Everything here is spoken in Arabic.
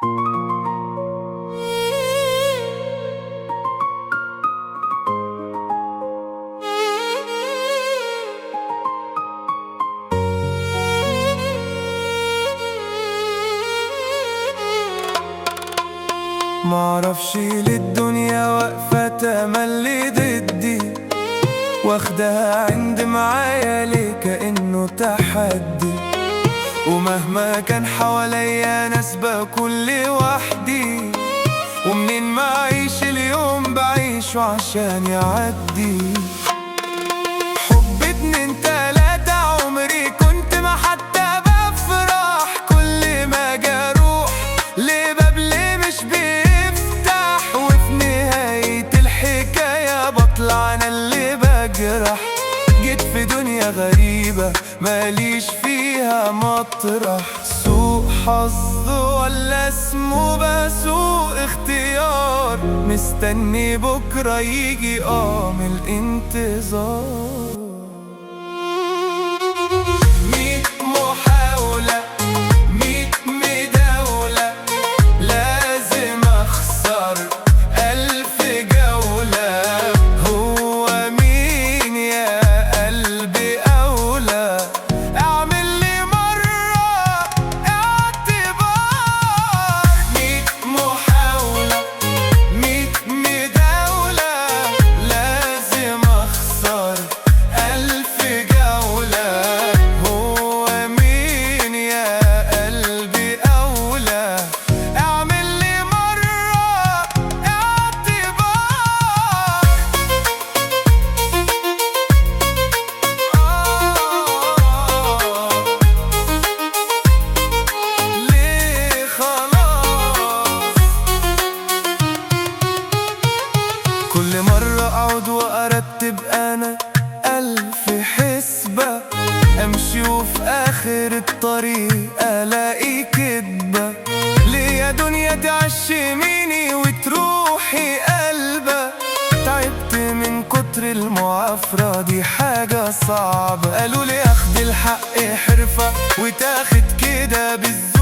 معرفش ليه الدنيا واقفة تملي ضدي، واخدها عند معايا ليه كأنه تحدي. ومهما كان حواليا ناس بكون لوحدي، ومنين ما أعيش اليوم بعيشه عشان يعدي. حب اتنين تلاتة عمري كنت ما حتى بفرح، كل ما اجي اروح لباب ليه مش بيفتح، وفي نهاية الحكاية بطلع انا اللي بجرح. جيت في دنيا غريبة ماليش فيها مطرح، سوء حظ ولا اسمه بسوء اختيار، مستني بكرة يجي من الانتظار. 100 محاولة 100 مداولة، لازم اخسر 1000 جولة. هو مين يا قلبي أولى اعمل لي مرة اعتبار؟ 100 محاولة 100 مداولة، لازم اخسر 1000 جولة. هو مين يا قلبي أولى اعمل لي مرة اعتبار؟ ليه خلاص كل مرة أقعد وأرتب أنا 1000 حسبة، أمشي وفي آخر الطريق ألاقي كدبة. ليه يا دنيا تعشميني وتروحي قلبة؟ تعبت من كتر المعافرة دي حاجة صعبة. قالوا لي أخد الحق حرفة وتاخد كده بالذوق،